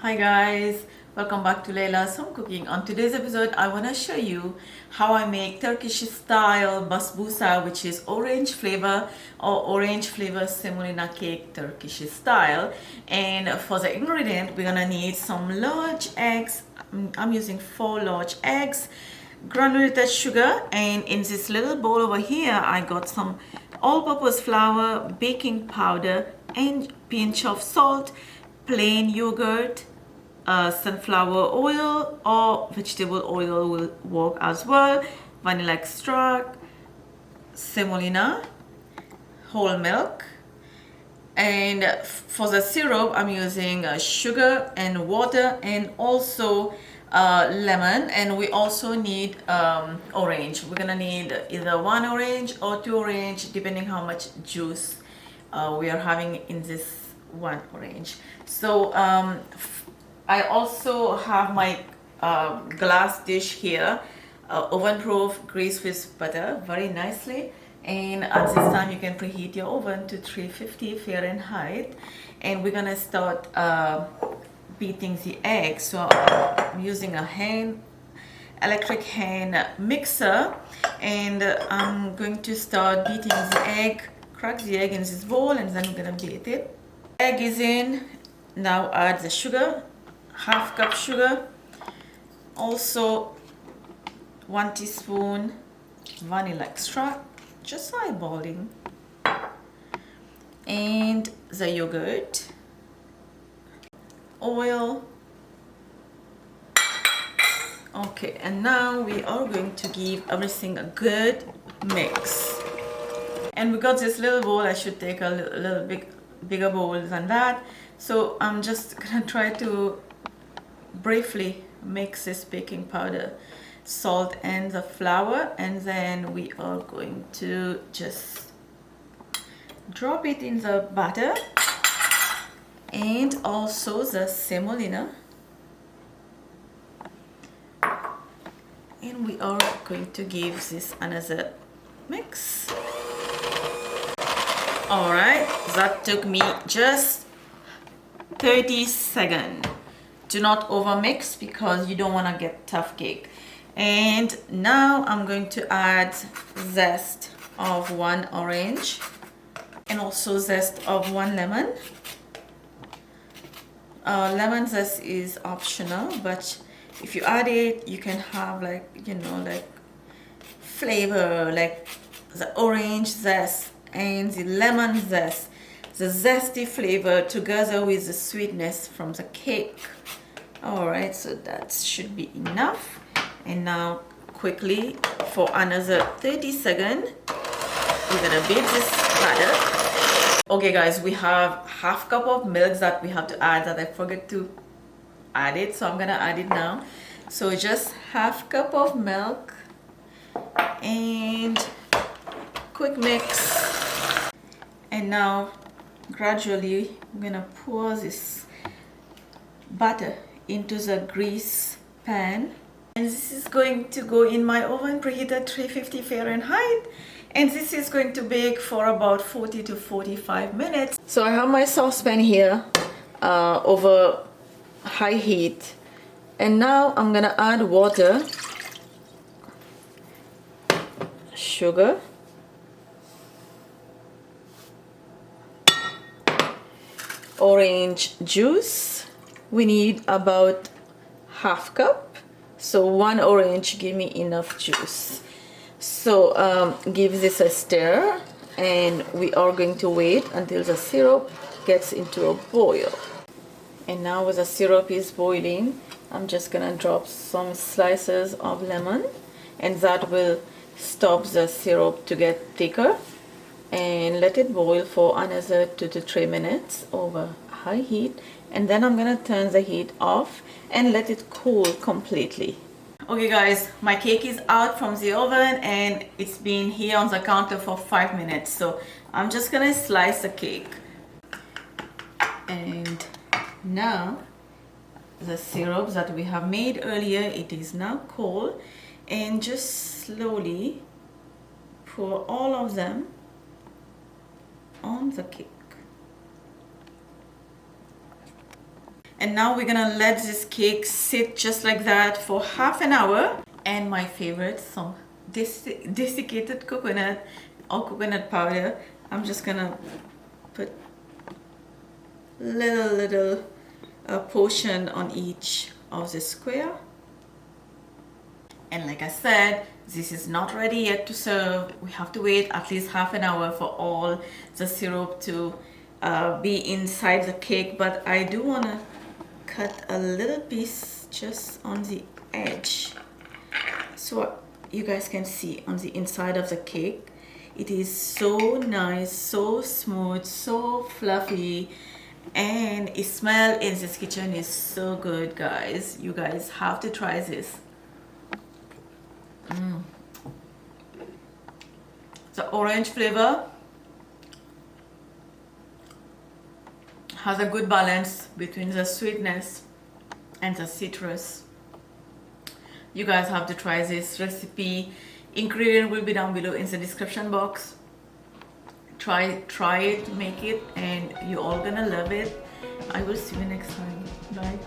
Hi guys, welcome back to Laila's Home Cooking. On today's episode, I want to show you how I make Turkish style basbousa, which is orange flavor or orange flavor semolina cake, Turkish style. And for the ingredient, we're gonna need some large eggs. I'm using 4 large eggs, granulated sugar, and in this little bowl over here, I got some all-purpose flour, baking powder, and pinch of salt, plain yogurt, sunflower oil or vegetable oil will work as well, vanilla extract, semolina, whole milk, and for the syrup I'm using sugar and water and also lemon, and we also need orange. We're gonna need either 1 orange or 2 orange depending how much juice we are having in this 1 orange. So I also have my glass dish here, oven proof, greased with butter very nicely, and at this time you can preheat your oven to 350 Fahrenheit, and we're gonna start beating the eggs. So I'm using a electric hand mixer, and I'm going to start beating the egg, crack the egg in this bowl, and then we're gonna beat it. Egg is in. Now add the sugar, half cup sugar, also 1 teaspoon vanilla extract, just eyeballing, and the yogurt, oil. Okay, and now we are going to give everything a good mix. And we got this little bowl. I should take a little bigger bowl than that. So I'm just gonna try to briefly mix this baking powder, salt, and the flour, and then we are going to just drop it in the batter and also the semolina, and we are going to give this another mix. All right, that took me just 30 seconds. Do not overmix because you don't want to get tough cake. And now I'm going to add zest of 1 orange and also zest of 1 lemon. Lemon zest is optional, but if you add it, you can have like flavor, like the orange zest and the lemon zest, the zesty flavor together with the sweetness from the cake. All right, so that should be enough. And now quickly for another 30 seconds, we're gonna beat this batter. Okay guys, we have half cup of milk that we have to add, that I forget to add it, so I'm gonna add it now. So just half cup of milk and quick mix. And now gradually I'm gonna pour this butter into the grease pan, and this is going to go in my oven preheated 350 Fahrenheit, and this is going to bake for about 40 to 45 minutes. So I have my saucepan here over high heat, and now I'm gonna add water, sugar, orange juice. We need about half cup, so 1 orange give me enough juice. So give this a stir, and we are going to wait until the syrup gets into a boil. And now when the syrup is boiling, I'm just gonna drop some slices of lemon, and that will stop the syrup to get thicker, and let it boil for another 2 to 3 minutes over high heat. And then I'm gonna turn the heat off and let it cool completely. Okay guys, my cake is out from the oven and it's been here on the counter for 5 minutes. So I'm just gonna slice the cake. And now the syrup that we have made earlier, it is now cold, and just slowly pour all of them on the cake. And now we're gonna let this cake sit just like that for half an hour. And my favorite, some desiccated coconut or coconut powder. I'm just gonna put little portion on each of the square. And like I said, this is not ready yet to serve. We have to wait at least half an hour for all the syrup to be inside the cake. But I do want to cut a little piece just on the edge so you guys can see on the inside of the cake. It is so nice, so smooth, so fluffy, and the smell in this kitchen is so good, guys. You guys have to try this. The orange flavor has a good balance between the sweetness and the citrus. You guys have to try this recipe. Ingredient will be down below in the description box. Try it, make it, and you're all gonna love it. I will see you next time. Bye.